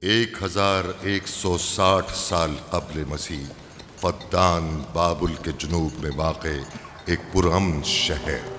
1160 साल क़ब्ल मसीह फद्दान बाबुल के जुनूब में वाक़े एक पुरअमन शहर।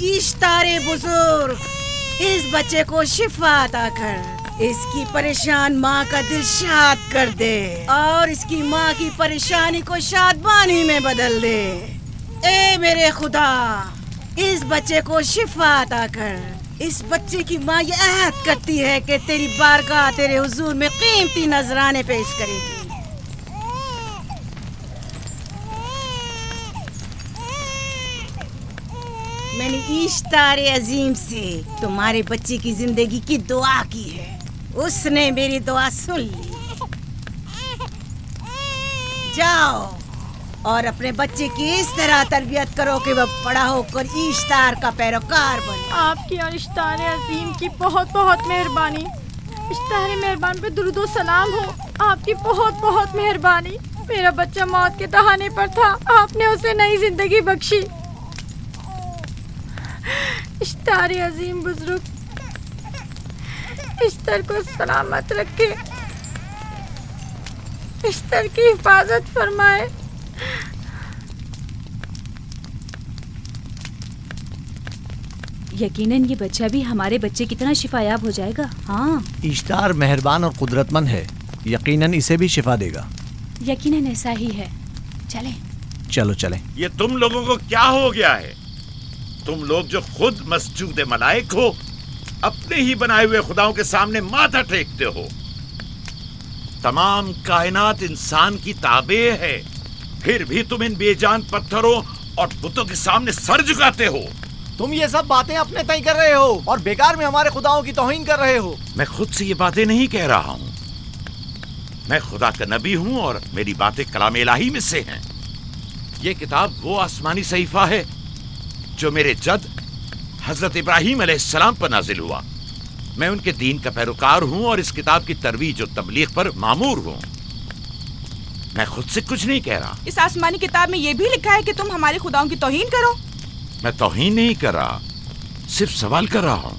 इश्तारे बुजुर्ग, इस बच्चे को शिफा अता कर, इसकी परेशान माँ का दिल शाद कर दे और इसकी माँ की परेशानी को शादबानी में बदल दे। ए मेरे खुदा, इस बच्चे को शिफा अता कर। इस बच्चे की माँ ये अहद करती है कि तेरी बारगाह तेरे हुजूर में कीमती नजराने पेश करेगी। मैंने इश्तारे अजीम से तुम्हारे बच्चे की जिंदगी की दुआ की है, उसने मेरी दुआ सुन ली। जाओ और अपने बच्चे की इस तरह तरबियत करो कि वह बड़ा होकर इश्तार का पैरोकार बने। आपकी और इश्तारे अजीम की बहुत बहुत मेहरबानी। इश्तारे मेहरबान पे दुरूद सलाम हो। आपकी बहुत बहुत मेहरबानी। मेरा बच्चा मौत के तहाने पर था, आपने उसे नई जिंदगी बख्शी। इश्तारे अजीम बुजुर्ग, इश्तर को सलामत रखे, इश्तर की हिफाजत फरमाए। यकीनन ये बच्चा भी हमारे बच्चे की तरह शिफायाब हो जाएगा। हाँ, इश्तार मेहरबान और कुदरतमंद है, यकीनन इसे भी शिफा देगा। यकीनन ऐसा ही है। चलें। चलो चलें। ये तुम लोगों को क्या हो गया है? तुम लोग जो खुद मस्जूद मलाइक हो, अपने ही बनाए हुए खुदाओं के सामने माथा टेकते हो। तमाम कायनात इंसान की ताबे है, फिर भी तुम इन बेजान पत्थरों और बुतों के सामने सर झुकाते हो। तुम ये सब बातें अपने तय कर रहे हो और बेकार में हमारे खुदाओं की तौहीन कर रहे हो। मैं खुद से ये बातें नहीं कह रहा हूँ। मैं खुदा का नबी हूँ और मेरी बातें कलाम इलाही में से हैं। ये किताब वो आसमानी सहीफा है जो मेरे जद हजरत इब्राहीम अलैहिस्सलाम पर नाजिल हुआ। मैं उनके दीन का पैरोकार हूँ और इस किताब की तरवीज और तबलीग पर मामूर हूँ। मैं खुद से कुछ नहीं कह रहा। इस आसमानी किताब में ये भी लिखा है कि तुम हमारे खुदाओं की तौहीन करो। मैं तौहीन नहीं कर रहा, सिर्फ सवाल कर रहा हूँ।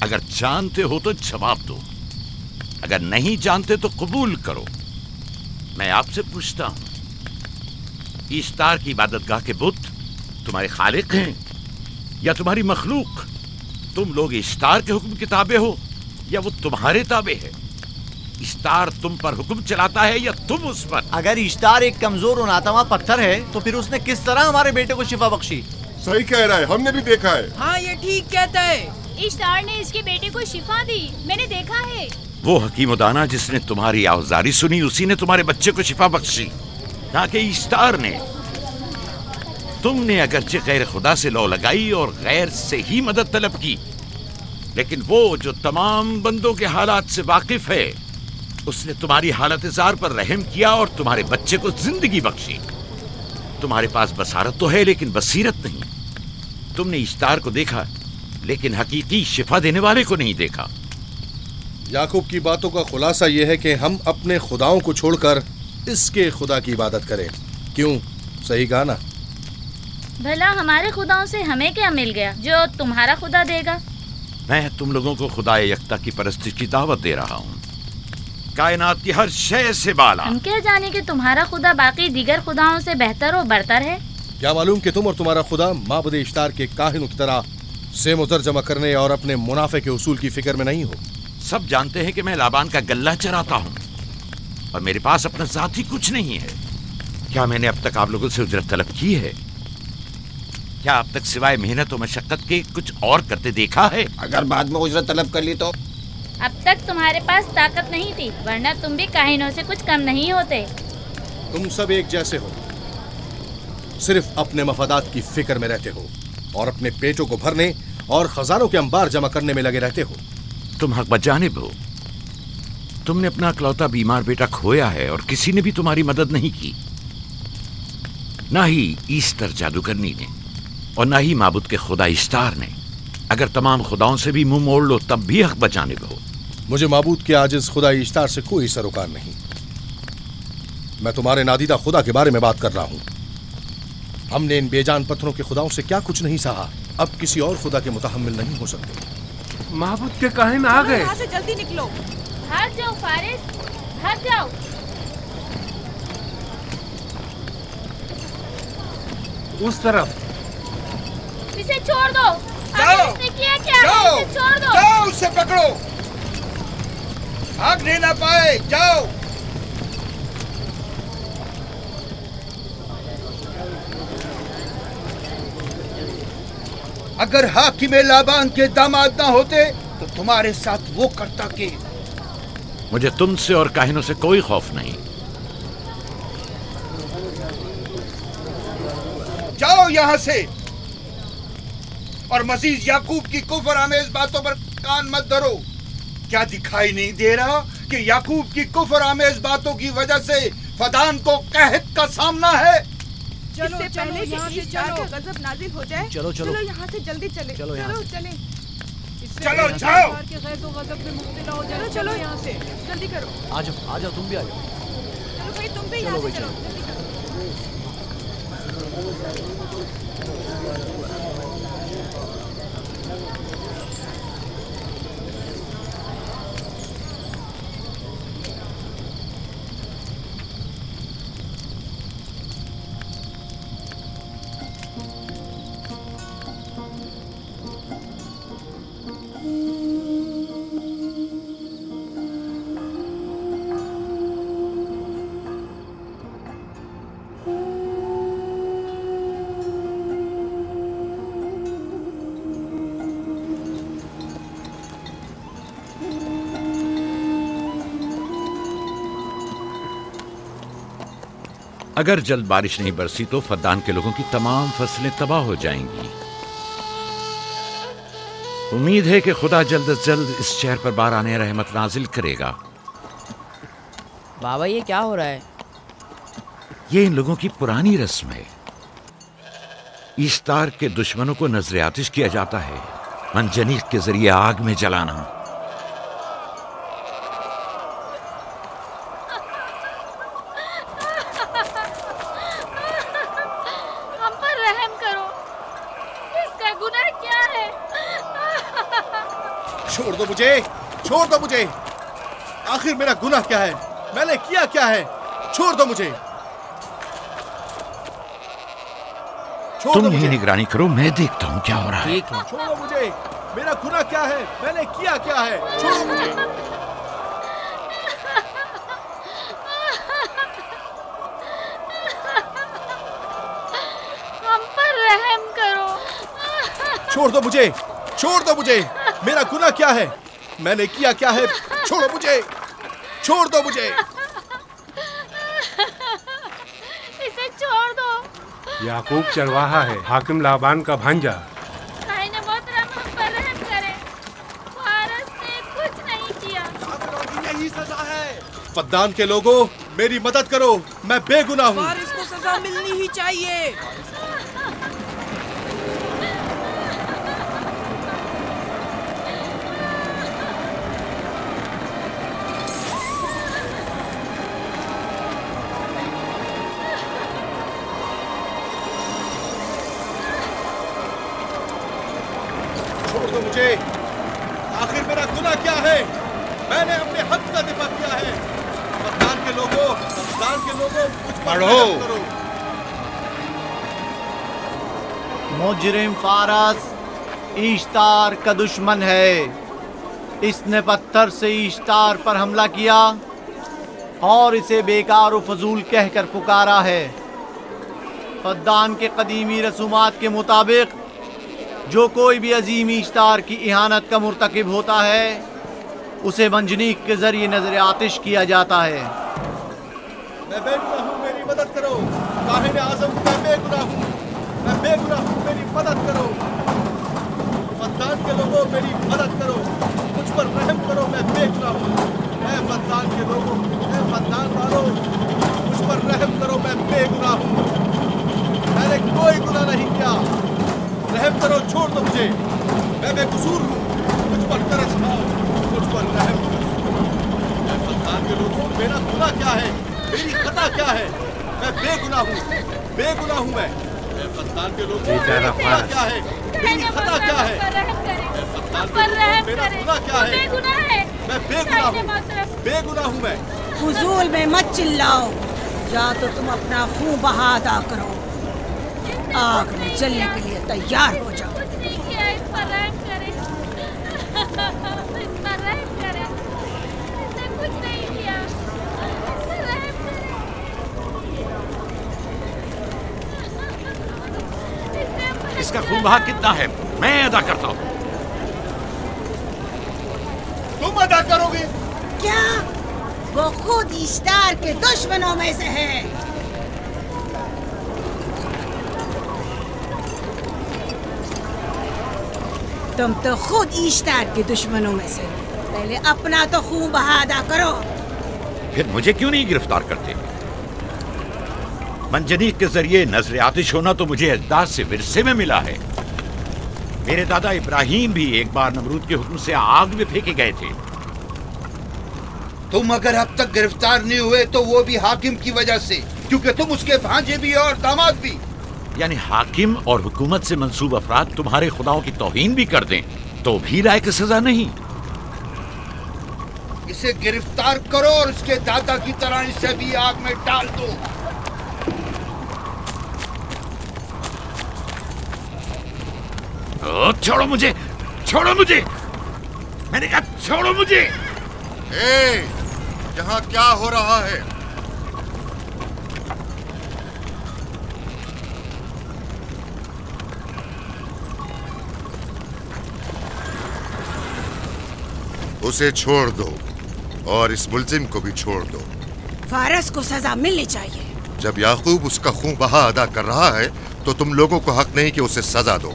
अगर जानते हो तो जवाब दो, अगर नहीं जानते तो कबूल करो। मैं आपसे पूछता हूँ, इश्तार की इबादतगाह के बुत तुम्हारे खालिक हैं या तुम्हारी मखलूक? तुम लोग इश्तार के हुक्म किताबे हो या वो तुम्हारे ताबे है? इश्तार तुम पर हुक्म चलाता है या तुम उस पर? अगर इश्तार एक कमजोर और नातवा पत्थर है तो फिर उसने किस तरह हमारे बेटे को शिफा बख्शी? सही कह रहा है, हमने भी देखा है। हाँ, ये ठीक कहता है। इश्तार ने इसके बेटे को शिफा दी, मैंने देखा है। वो हकीम दाना जिसने तुम्हारी आवाज़ारी सुनी, उसी ने तुम्हारे बच्चे को शिफा बख्शी, ना कि इश्तार ने। तुमने अगरचे गैर खुदा से लौ लगाई और गैर से ही मदद तलब की, लेकिन वो जो तमाम बंदों के हालात से वाकिफ है, उसने तुम्हारी हालत ज़ार पर रहम किया और तुम्हारे बच्चे को जिंदगी बख्शी। तुम्हारे पास बसारत तो है लेकिन बसीरत नहीं। तुमने इश्तार को देखा लेकिन हकीकी शिफा देने वाले को नहीं देखा। याकूब की बातों का खुलासा यह है कि हम अपने खुदाओं को छोड़कर इसके खुदा की इबादत करें। क्यों, सही कहा ना? भला हमारे खुदाओं से हमें क्या मिल गया जो तुम्हारा खुदा देगा? मैं तुम लोगों को खुदा यकता की परस्ती की दावत दे रहा हूँ, कायनात की हर शय से बाला। हम क्या जाने कि तुम्हारा खुदा बाकी दीगर खुदाओं से बेहतर और बरतर है? क्या मालूम कि तुम और तुम्हारा खुदा माबुद इश्तार के काहिनों की तरह सेम ज़र जमा करने और अपने मुनाफे के उसूल की फिक्र में नहीं हो। सब जानते हैं कि मैं लाबान का गल्ला चराता हूँ और मेरे पास अपना जाती कुछ नहीं है। क्या मैंने अब तक आप लोगों से उजरत तलब की है? क्या अब तक सिवाय मेहनत और मशक्कत के कुछ और करते देखा है? अगर बाद में उजरत तलब कर ली तो? अब तक तुम्हारे पास ताकत नहीं थी, वरना तुम भी काहिनों से कुछ कम नहीं होते। तुम सब एक जैसे हो, सिर्फ अपने मफादात की फिक्र में रहते हो और अपने पेटों को भरने और खजानों के अंबार जमा करने में लगे रहते हो। तुम हक बजानिब हो। तुमने अपना इकलौता बीमार बेटा खोया है और किसी ने भी तुम्हारी मदद नहीं की, ना ही ईस्टर जादूगरनी ने और ना ही माबुद के खुदा इश्तार ने। अगर तमाम खुदाओं से भी मुंह मोड़ लो तब भी हक बजानिब हो। मुझे माबूद के आजिज खुदा इश्तार से कोई सरोकार नहीं। मैं तुम्हारे नादीदा खुदा के बारे में बात कर रहा हूँ। हमने इन बेजान पत्थरों के खुदाओं से क्या कुछ नहीं सहा, अब किसी और खुदा के मुतहम्मिल नहीं हो सकते। माबूद के काहिन आ गए। यहाँ से जल्दी निकलो। भाग जाओ फारिस, भाग जाओ। उस तरफ। इसे छोड़ दो। जाओ, इसने किया क्या? जाओ, इसे छोड़ दो। जाओ, उसे पकड़ो, भागने ना पाए। जाओ। अगर हाकिम लाबान के दामाद ना होते तो तुम्हारे साथ वो करता के। मुझे तुमसे और काहिनों से कोई खौफ नहीं। जाओ यहाँ से और मजीद याकूब की कुफर आमेज बातों पर कान मत धरो। क्या दिखाई नहीं दे रहा कि याकूब की कुफर आमेज बातों की वजह से फदान को कहत का सामना है? चलो पहले यहाँ से चलो, गजब नाजिल हो जाए। चलो चलो चलो यहाँ से जल्दी चले। चलो यहाँ से। चले। चलो जाओ। चलो चलो यहाँ से जल्दी करो। आ जाओ, तुम भी आ जाओ। चलो भाई तुम भी यहाँ से चलो, जल्दी करो। अगर जल्द बारिश नहीं बरसी तो फद्दान के लोगों की तमाम फसलें तबाह हो जाएंगी। उम्मीद है कि खुदा जल्द से जल्द इस शहर पर बाराने रहमत नाजिल करेगा। बाबा ये क्या हो रहा है? ये इन लोगों की पुरानी रस्म है। ईस्तार के दुश्मनों को नजर आतिश किया जाता है, मंजनीक के जरिए आग में जलाना। हम पर रहम करो, इसका गुनाह क्या है? छोड़ दो मुझे, छोड़ दो मुझे। आखिर मेरा गुनाह क्या है? मैंने किया क्या है? छोड़ दो मुझे। तुम ही निगरानी करो, मैं देखता हूँ क्या हो रहा है। ठीक है। छोड़ो मुझे। मेरा गुनाह क्या है? मैंने किया क्या है? छोड़ो मुझे। हम पर रहम करो। छोड़ दो मुझे, छोड़ दो मुझे। मेरा गुनाह क्या है? मैंने किया क्या है? छोड़ो मुझे, छोड़ दो मुझे। इसे छोड़ दो। याकूब चरवाहा है, हाकिम लाबान का भांजा। कायने मोहतरम हम पर रहम करे। फारस ने कुछ नहीं किया। यही सजा है। फद्दान के लोगों, मेरी मदद करो, मैं बेगुनाह हूँ। फारिस को सजा मिलनी ही चाहिए। दो मुझे। आखिर मेरा गुनाह क्या है? मैंने अपने हक का दिफा किया है। फद्दान के लोगों मुझ पर रहम करो। मुजरिम फारस ईश्तार का दुश्मन है। इसने पत्थर से ईश्तार पर हमला किया और इसे बेकार व फजूल कहकर पुकारा है। फद्दान के कदीमी रसूमात के मुताबिक जो कोई भी अजीम ईश्तार की इहानत का मुर्तकिब होता है उसे मंजनीक के जरिए नजर आतिश किया जाता है। मैं बेगुनाह हूँ, मेरी मदद करो। काहिन आज़म, मैं बेगुनाह हूँ, मैं बेगुनाह हूँ, मेरी मदद करो। फद्दान के लोगों मेरी मदद करो, मुझ पर रहम करो, मैं बेगुनाह हूँ। मैं फद्दान के लोगों, मैं फद्दान वालों, मुझ पर रहम करो, मैं बेगुनाह हूँ। मैंने कोई गुनाह नहीं किया, रहम करो, छोड़ दो मुझे। मैं बेकसूर हूँ, मुझ पर तरस खाओ, मुझ पर रहम करो। मैं फद्दान के लोगों, मेरा गुनाह क्या है? मेरी खता क्या है? मैं बेगुनाह हूँ, बेगुनाह हूँ मैं फद्दान के लोगों, मेरा गुनाह क्या है? मेरी खता क्या है? मैं फद्दान के लोगों, मेरा गुनाह क्या है? मैं बेगुनाह हूँ, बेगुनाह हूँ मैं। फुजूल में मत चिल्लाओ, या तो तुम अपना खून बहा अदा करो, आग में जलने के लिए तैयार हो जाओ। इस पर रहम करें, इस पर रहम करें, इसने कुछ नहीं किया, इस पर रहम करें। इसका खून बहा कितना है मैं अदा करता हूँ। तुम अदा करोगे? क्या? वो खुद ईश्तार के दुश्मनों में से है। तुम तो खुद ईश्तार के दुश्मनों में से। पहले अपना तो खून बहा अदा करो। फिर मुझे क्यों नहीं गिरफ्तार करते? मंजनीक के जरिए नजर आतिश होना तो मुझे अजदाद से विरसे में मिला है। मेरे दादा इब्राहिम भी एक बार नमरूद के हुक्म से आग में फेंके गए थे। तुम अगर अब तक गिरफ्तार नहीं हुए तो वो भी हाकिम की वजह से, क्योंकि तुम उसके भांजे भी और दामाद भी। यानी हाकिम और हुकूमत से मंसूब अफराद तुम्हारे खुदाओं की तौहीन भी कर दें तो भी लायक सजा नहीं। इसे गिरफ्तार करो और इसके दादा की तरह इसे भी आग में डाल दो। छोड़ो मुझे, छोड़ो मुझे, मैंने कहा छोड़ो मुझे। यहाँ क्या हो रहा है? उसे छोड़ दो और इस मुल्जिम को भी छोड़ दो। फारस को सजा मिलनी चाहिए। जब याकूब उसका खून बहा अदा कर रहा है तो तुम लोगों को हक नहीं कि उसे सजा दो।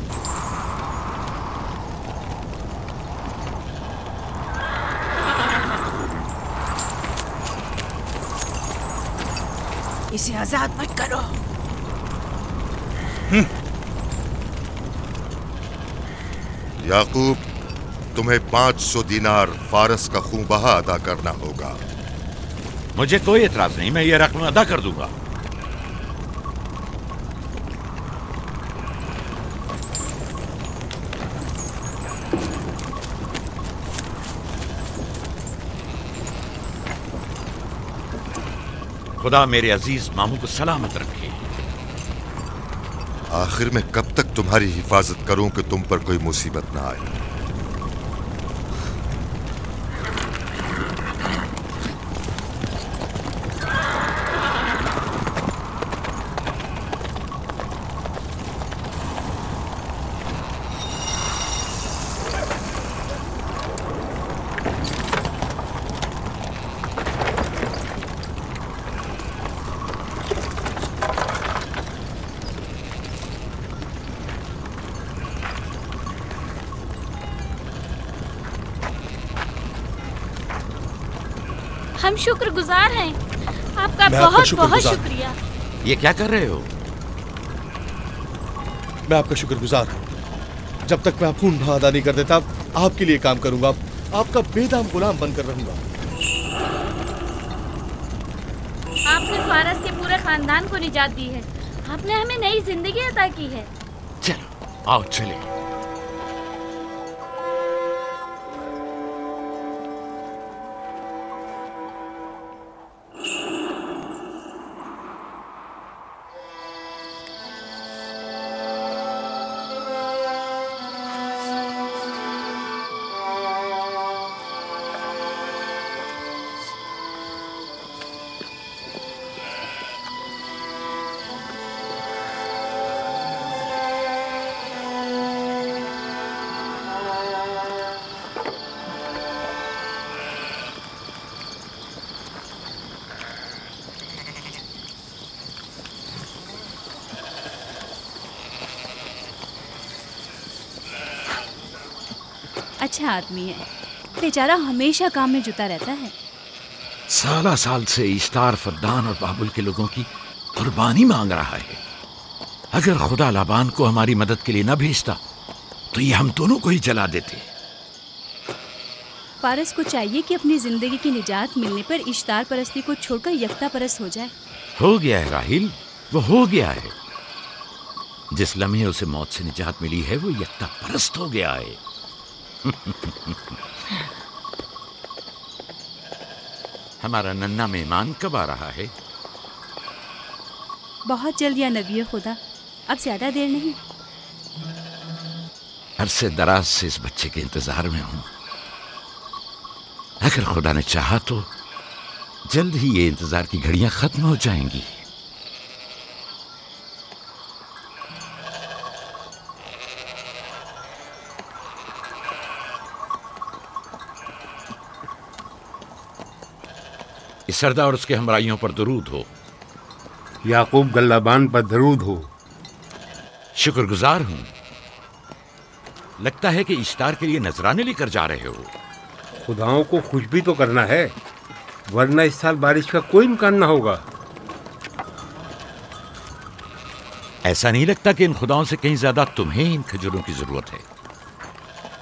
इसे आजाद मत करो। याकूब, तुम्हें 500 दीनार फारस का खून बहा अदा करना होगा। मुझे कोई एतराज नहीं, मैं ये रकम अदा कर दूंगा। खुदा मेरे अजीज मामू को सलामत रखे। आखिर में कब तक तुम्हारी हिफाजत करूं कि तुम पर कोई मुसीबत ना आए? हम शुक्रगुजार हैं आपका, बहुत बहुत शुक्रिया। ये क्या कर रहे हो? मैं आपका शुक्रगुजार हूँ। जब तक मैं खून बहा अदा नहीं कर देता आपके लिए काम करूंगा, आपका बेदाम गुलाम बनकर रहूंगा। आपने फारस के पूरे खानदान को निजात दी है, आपने हमें नई जिंदगी अता की है। चलो आओ चले। अच्छा आदमी है, बेचारा हमेशा काम में जुटा रहता है। साला साल से इश्तार फद्दान और बाबुल के लोगों की कुर्बानी मांग रहा है। अगर खुदा लाबान को हमारी मदद के लिए न भेजता तो ये हम दोनों को ही जला देते। पारस को चाहिए कि अपनी जिंदगी की निजात मिलने पर इश्तार परस्ती को छोड़कर यकता परस्त हो जाए। हो गया है राहिल, वो हो गया है। जिस लम्हे उसे मौत से निजात मिली है वो यकता परस्त हो गया है। हमारा नन्ना मेहमान कब आ रहा है? बहुत जल्द या नबी खुदा, अब ज्यादा देर नहीं। अरसे दराज से इस बच्चे के इंतजार में हूं। अगर खुदा ने चाहा तो जल्द ही ये इंतजार की घड़ियां खत्म हो जाएंगी। इस सरदार और उसके हमराइयों पर दरूद हो। याकूब गल्लाबान पर दरूद हो। शुक्रगुजार हूं। लगता है कि इश्तार के लिए नजराने लेकर जा रहे हो। खुदाओं को खुश भी तो करना है, वरना इस साल बारिश का कोई इम्कान ना होगा। ऐसा नहीं लगता कि इन खुदाओं से कहीं ज्यादा तुम्हें इन खजूरों की जरूरत है?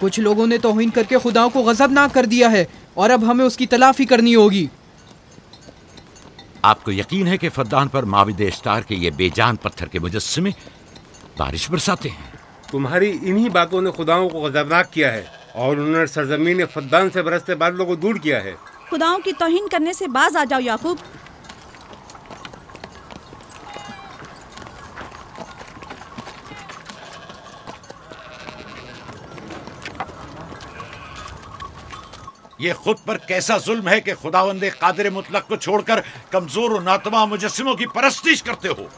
कुछ लोगों ने तौहीन करके खुदाओं को गजबनाक कर दिया है और अब हमें उसकी तलाफी करनी होगी। आपको यकीन है कि फद्दान पर माबिद इश्तार के ये बेजान पत्थर के मुजस्समे बारिश बरसाते हैं? तुम्हारी इन्हीं बातों ने खुदाओं को गजबनाक किया है और उन्होंने सरजमीन फद्दान से बरसते बादलों को दूर किया है। खुदाओं की तौहीन करने से बाज आ जाओ याकूब। ये खुद पर कैसा जुल्म है कि खुदावंदे कादिर मुतलक को छोड़कर कमजोर और नातमा मुजस्सिमों की परस्तिश करते हो।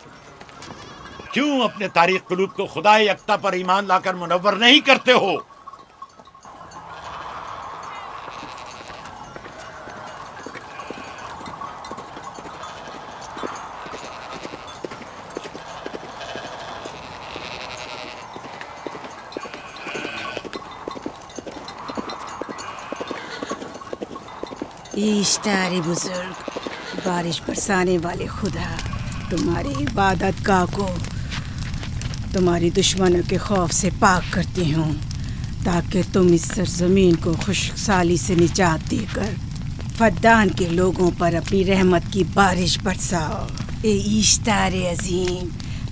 क्यों अपने तारीख कुलूब को खुदाए यकता पर ईमान लाकर मुनव्वर नहीं करते हो? इश्तारे बुजुर्ग, बारिश बरसाने वाले खुदा, तुम्हारी इबादत गाह को तुम्हारी दुश्मनों के खौफ से पाक करती हूँ, ताकि तुम इस सरजमीन को खुशहाली से निजात देकर फद्दान के लोगों पर अपनी रहमत की बारिश बरसाओ। ए इश्तारे अजीम,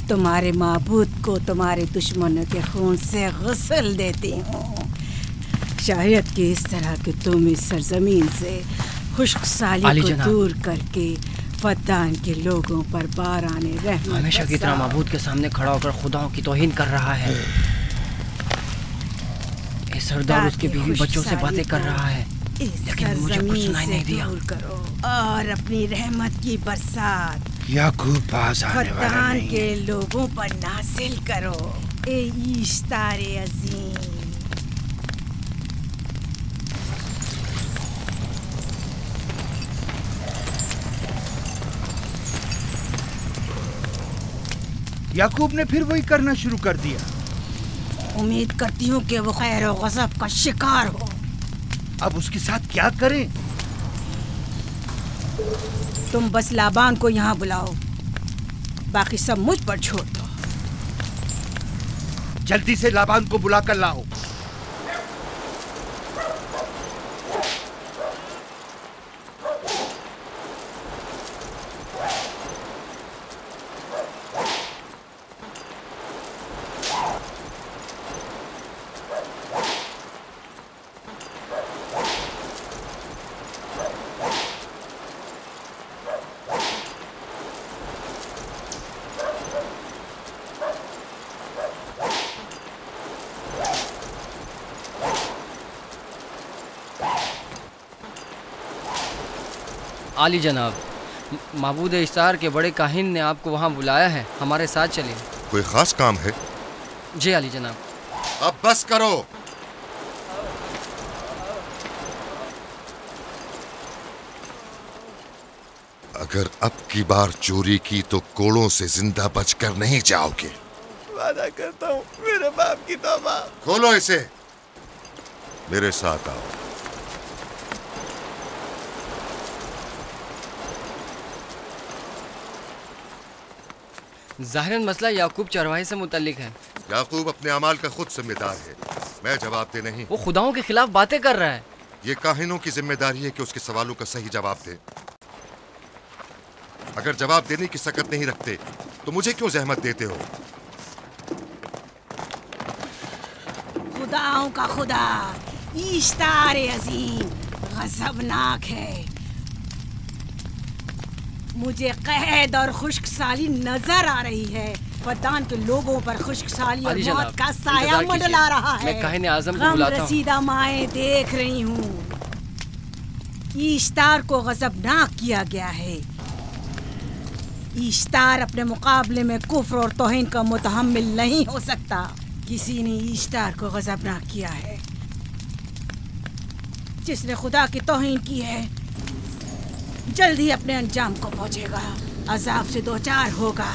तुम्हारे माबूद को तुम्हारे दुश्मनों के खून से गुस्ल देती हूँ। शायद कि इस तरह के तुम इस सरजमीन से खुशहाली को दूर करके फद्दान के लोगों पर बाराने रहमत हमेशा की तरह माबूद के सामने खड़ा होकर खुदाओं की तौहीन कर रहा है। इस सरदार उसके बीवी बच्चों से बातें कर रहा है, लेकिन मुझे कुछ सुनाई नहीं दिया। करो और अपनी रहमत की बरसात याकूब पास आने वाला फद्दान नहीं। के लोगों पर नासिल करो। ए इश्तारे अजीम, याकूब ने फिर वही करना शुरू कर दिया। उम्मीद करती हूँ कि वो खैर और गज़ब का शिकार हो। अब उसके साथ क्या करें? तुम बस लाबान को यहाँ बुलाओ, बाकी सब मुझ पर छोड़ दो। जल्दी से लाबान को बुला कर लाओ। आली जनाब, माबूद इश्तार के बड़े काहिन ने आपको वहाँ बुलाया है, हमारे साथ चलिए। कोई खास काम है? जी आली जनाब। अब बस करो। अगर अब की बार चोरी की तो कोड़ों से जिंदा बचकर नहीं जाओगे। वादा करता हूँ, मेरे बाप की तौबा। खोलो इसे। मेरे साथ आओ। ज़ाहिरन मसला याकूब चरवाहे से मुतल्लिक है। याकूब अपने अमाल का खुद जिम्मेदार है, मैं जवाब दे नहीं। वो खुदाओं के खिलाफ बातें कर रहा है। ये काहिनों की जिम्मेदारी है कि उसके सवालों का सही जवाब दे। अगर जवाब देने की सकत नहीं रखते तो मुझे क्यों जहमत देते हो? खुदाओं का खुदा इश्तार अजीम गजबनाक है। मुझे कैद और खुश्क साली नजर आ रही है। फद्दान के लोगों पर खुश्क साली और मौत का साया मंडला रहा है। मैं काहिन आज़म को बुलाता हूं। रसीदा माएं देख रही हूँ। इश्तार को गजबनाक किया गया है। इश्तार अपने मुकाबले में कुफ्र और तौहीन का मुतहम्मिल नहीं हो सकता। किसी ने इश्तार को गजबनाक किया है। जिसने खुदा की तौहीन की है जल्द ही अपने अंजाम को पहुंचेगा, अजाब से दो चार होगा।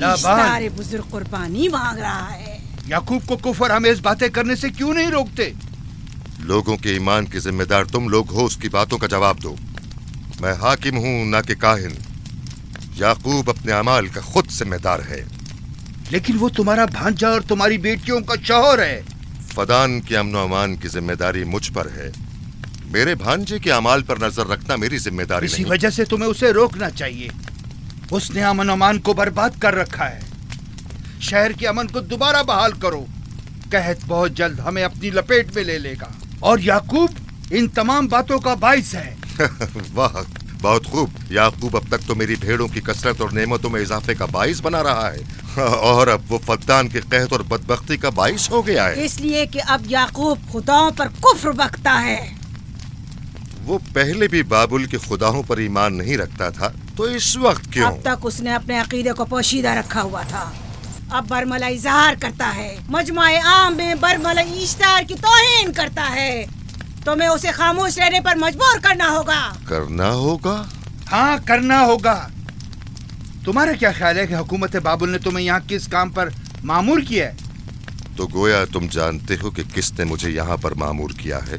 इश्तार बुजुर्ग कुर्बानी मांग रहा है। याकूब को कुफर आमेज बातें करने से क्यों नहीं रोकते? लोगों के ईमान की जिम्मेदार तुम लोग हो, उसकी बातों का जवाब दो। मैं हाकिम हूँ ना कि काहिन। याकूब अपने अमाल का खुद जिम्मेदार है। लेकिन वो तुम्हारा भांजा और तुम्हारी बेटियों का शौहर है। फदान के अमन अमान की जिम्मेदारी मुझ पर है। मेरे भांजे के अमाल पर नजर रखना मेरी जिम्मेदारी नहीं। इसी वजह से तुम्हें उसे रोकना चाहिए। उसने अमन अमान को बर्बाद कर रखा है। शहर के अमन को दोबारा बहाल करो। कहत बहुत जल्द हमें अपनी लपेट में ले लेगा और याकूब इन तमाम बातों का बाइस है। वाह, बहुत खूब। याकूब अब तक तो मेरी भेड़ों की कसरत और नेमतों में इजाफे का बाइस बना रहा है और अब वो फद्दान के कहत और बदबख्ती का बाइस हो गया है। इसलिए कि अब याकूब खुदाओं पर कुफ्र बकता है। वो पहले भी बाबुल के खुदाओं पर ईमान नहीं रखता था, तो इस वक्त क्यों? अब तक उसने अपने अकीदे को पोशीदा रखा हुआ था। अब बरमला इजहार करता है, मजमाए आम में बरमला इश्तार की तौहीन करता है। तुम्हें उसे खामोश रहने पर मजबूर करना होगा। करना होगा? हाँ, करना होगा। तुम्हारा क्या ख्याल है कि हुकूमत बाबुल ने तुम्हें यहाँ किस काम पर मामूर किया है? तो गोया तुम जानते हो कि किसने मुझे यहाँ पर मामूर किया है।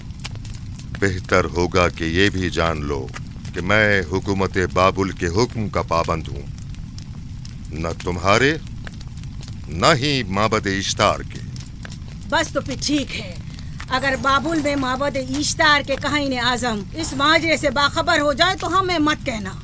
बेहतर होगा कि ये भी जान लो कि मैं हुकूमत बाबुल के हुक्म का पाबंद हूँ, न तुम्हारे न ही माबद इश्तार के। बस तो फिर ठीक है। अगर बाबुल में माबद इश्तार के काहिन आजम इस माजरे से बाखबर हो जाए तो हमें मत कहना।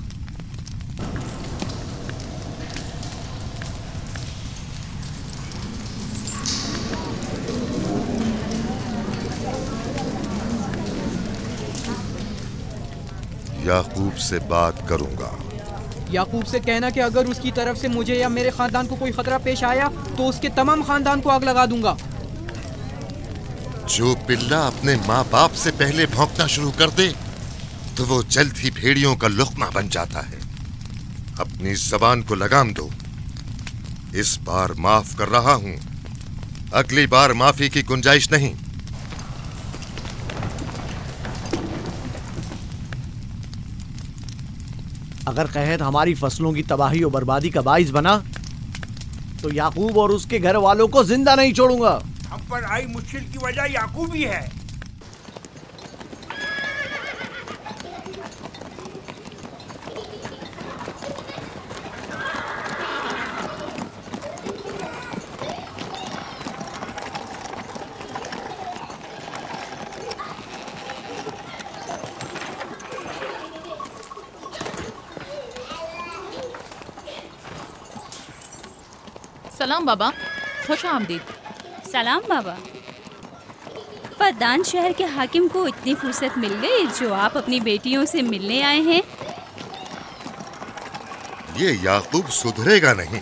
याकूब से बात करूंगा। याकूब से कहना कि अगर उसकी तरफ से मुझे या मेरे खानदान को कोई खतरा पेश आया तो उसके तमाम खानदान को आग लगा दूंगा। जो पिल्ला अपने माँ बाप से पहले भौंकना शुरू कर दे तो वो जल्द ही भेड़ियों का लुक़मा बन जाता है। अपनी ज़बान को लगाम दो। इस बार माफ कर रहा हूं, अगली बार माफी की गुंजाइश नहीं। अगर कहत हमारी फसलों की तबाही और बर्बादी का बाइस बना तो याकूब और उसके घर वालों को जिंदा नहीं छोड़ूंगा। हम पर आई मुश्किल की वजह याकूब ही है। सलाम बाबा, खुश आमदीद। सलाम बाबा। फद्दान शहर के हाकिम को इतनी फुर्सत मिल गई जो आप अपनी बेटियों से मिलने आए हैं। ये याकूब सुधरेगा नहीं।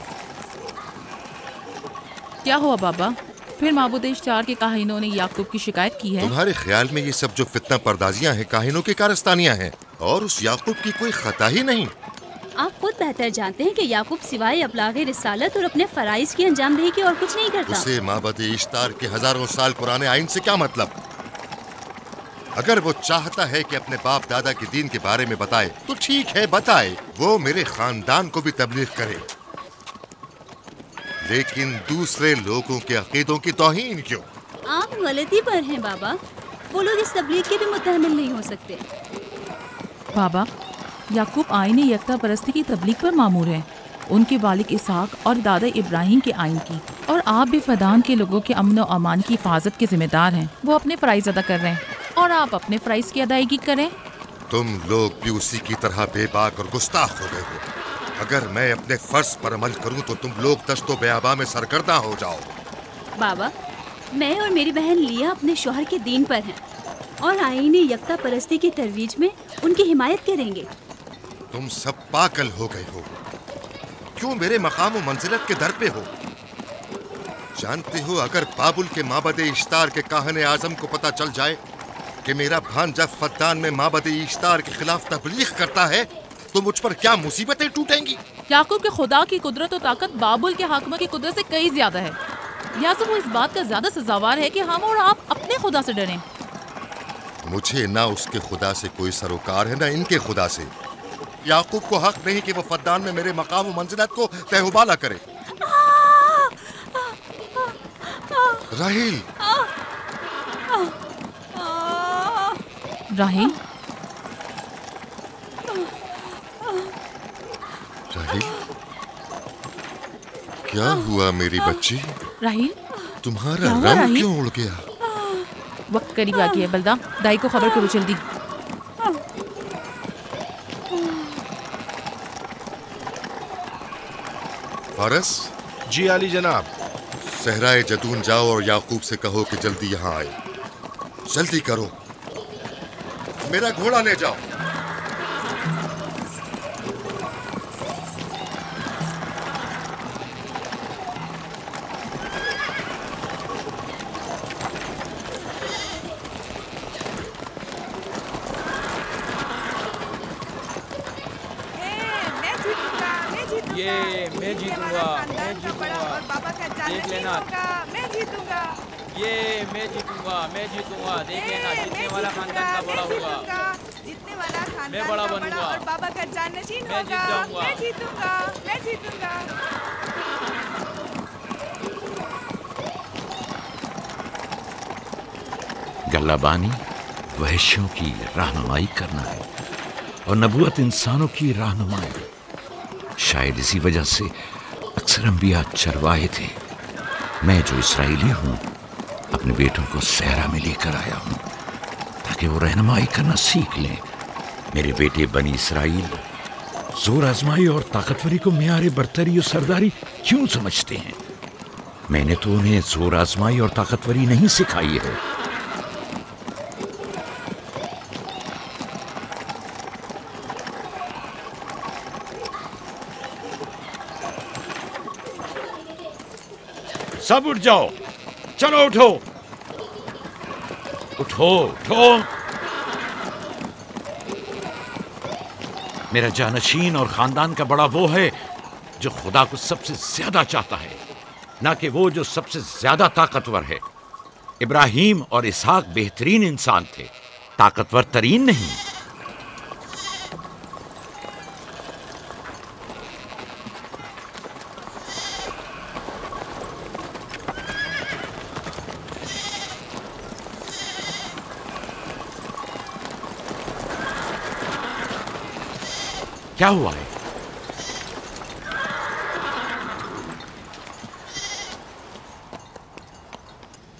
क्या हुआ बाबा? फिर माबूद इश्तार के काहिनों ने याकूब की शिकायत की है? तुम्हारे ख्याल में ये सब जो फितना पर्दाजियां हैं काहिनों की कारस्तानियां हैं और उस याकूब की कोई खता ही नहीं। आप खुद बेहतर जानते हैं कि याकूब सिवाय अबलागे रिसालत और अपने फराइज की अंजामदही के और कुछ नहीं करता। उसे माबद इश्तार के हजारों साल पुराने आइन से क्या मतलब? अगर वो चाहता है कि अपने बाप दादा के दीन के बारे में बताए तो ठीक है, बताए। वो मेरे खानदान को भी तबलीग करे, लेकिन दूसरे लोगों के अकीदों की तौहीन क्यों? आप गलती पर हैं बाबा। वो लोग इस तबलीग के भी मुतहम्मिल नहीं हो सकते। बाबा, याकूब आईन यकता परस्ती की तबलीग पर मामूर हैं, उनके वालिद इसहाक और दादा इब्राहिम के आइन की, और आप भी फदान के लोगों के अमन और अमान की हिफाजत के जिम्मेदार हैं। वो अपने फ़राइज़ अदा कर रहे हैं और आप अपने फ़राइज़ की अदायगी करें। तुम लोग भी उसी की तरह बेबाक और गुस्ताख हो गए हो। अगर मैं अपने फर्ज पर अमल करूं तो तुम लोग दश्तो बेआबा में सरगर्दा हो जाओ। बाबा, मैं और मेरी बहन लिया अपने शौहर के दीन पर हैं और आईन यकता परस्ती की तरवीज में उनकी हिमायत करेंगे। तुम सब पागल हो गए हो। क्यों मेरे मकाम और मंजिलत के दर पे हो? जानते हो, अगर बाबुल के माबद इश्तार के काहने आजम को पता चल जाए कि मेरा भांजा फद्दान में माबद इश्तार के खिलाफ तबलीग करता है तो मुझ पर क्या मुसीबतें टूटेंगी। याकूब के खुदा की कुदरत और ताकत बाबुल के हाकिम की कुदरत से कई ज्यादा है। या तो वो इस बात का ज्यादा सजावार है कि हम और आप अपने खुदा से डरें। मुझे ना उसके खुदा से कोई सरोकार है ना इनके खुदा से। याकूब को हक नहीं कि वो फद्दान में मेरे मकाम और मंजिलत को तहबाला करे। राहिल, राहिल, राहिल, क्या हुआ मेरी बच्ची? राहिल, तुम्हारा रंग क्यों उड़ गया? वक्त करीब आ गया है बलदा, दाई को खबर करो जल्दी। फारस? जी आली जनाब। सहराए जदून जाओ और याकूब से कहो कि जल्दी यहाँ आए। जल्दी करो, मेरा घोड़ा ले जाओ। ये मैं जीतूंगा, मैं जीतूंगा, देख लेना, मैं जीतूंगा, ये मैं जीतूंगा, मैं जीतूंगा, देख लेना, जीतने वाला खानदान का बड़ा होगा, जीतने वाला खानदान मैं बड़ा बनूंगा और बाबा का जानशीन होगा, मैं जीतूंगा, मैं जीतूंगा। गल्लाबानी वहशियों की रहनुमाई करना है और नबूवत इंसानों की रहनुमाई। शायद इसी वजह से अक्सर अंबिया चरवाहे थे। मैं जो इसराइली हूँ अपने बेटों को सहरा में लेकर आया हूँ ताकि वो रहनुमाई करना सीख लें। मेरे बेटे बनी इसराइल जोर आजमाई और ताकतवरी को मियार बरतरी और सरदारी क्यों समझते हैं? मैंने तो उन्हें जोर आजमाई और ताकतवरी नहीं सिखाई है। सब उठ जाओ, चलो उठो, उठो, उठो। मेरा जानशीन और खानदान का बड़ा वो है जो खुदा को सबसे ज्यादा चाहता है, ना कि वो जो सबसे ज्यादा ताकतवर है। इब्राहिम और इसहाक बेहतरीन इंसान थे, ताकतवर तरीन नहीं। क्या हुआ है?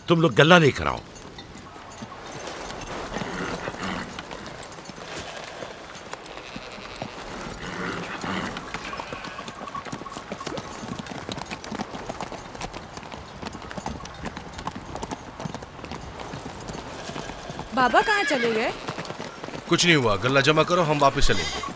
तुम लोग गल्ला लेकर आओ। बाबा कहाँ चले गए? कुछ नहीं हुआ, गल्ला जमा करो, हम वापस चलेंगे।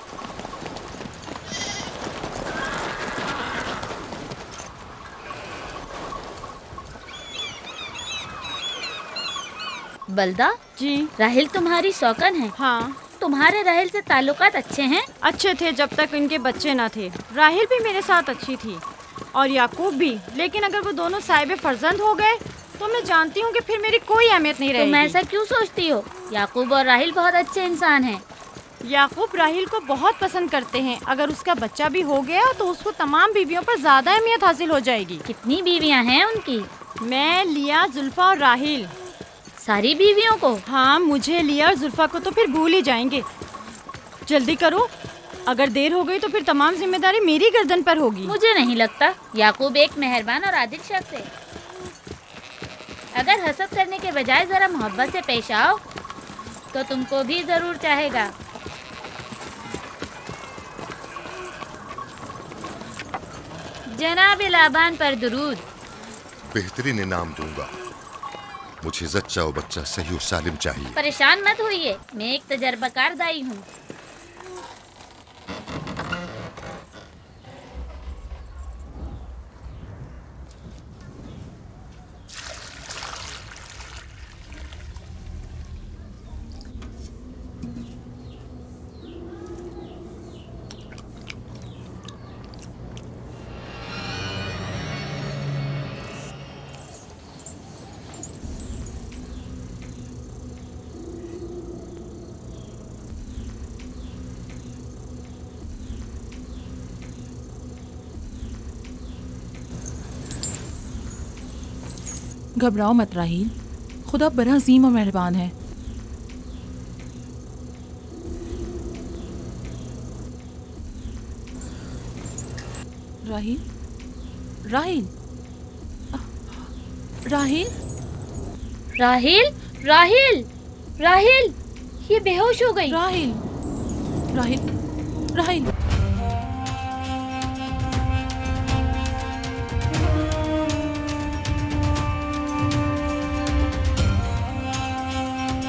बलदा जी, राहिल तुम्हारी सौकन है? हाँ। तुम्हारे राहिल से ताल्लुकात अच्छे हैं? अच्छे थे जब तक इनके बच्चे ना थे। राहिल भी मेरे साथ अच्छी थी और याकूब भी, लेकिन अगर वो दोनों साहिब फर्जंद हो गए तो मैं जानती हूँ कि फिर मेरी कोई अहमियत नहीं रहेगी। तुम ऐसा क्यों सोचती हो? याकूब और राहिल बहुत अच्छे इंसान हैं। याकूब राहिल को बहुत पसंद करते हैं। अगर उसका बच्चा भी हो गया तो उसको तमाम बीवियों पर ज्यादा अहमियत हासिल हो जाएगी। कितनी बीवियाँ हैं उनकी? मैं, लिया, जुल्फा और राहिल। सारी बीवियों को? हाँ, मुझे, लिया और जुल्फा को तो फिर भूल ही जाएंगे। जल्दी करो, अगर देर हो गई तो फिर तमाम जिम्मेदारी मेरी गर्दन पर होगी। मुझे नहीं लगता। याकूब एक मेहरबान और आदिल शख्स है। अगर हसद करने के बजाय जरा मोहब्बत से पेश आओ तो तुमको भी जरूर चाहेगा। जनाब लाबान पर दुरूद। बेहतरीन इनाम दूंगा। मुझे जच्चा और बच्चा सही और सालिम चाहिए। परेशान मत होइए, मैं एक तजर्बाकार दाई हूँ। घबराओ मत राहील, खुदा बड़ा अजीम और मेहरबान है। राहील, राहील, राहील, राहील, राहील, राहील, ये बेहोश हो गई। राहील, राहील, राहील,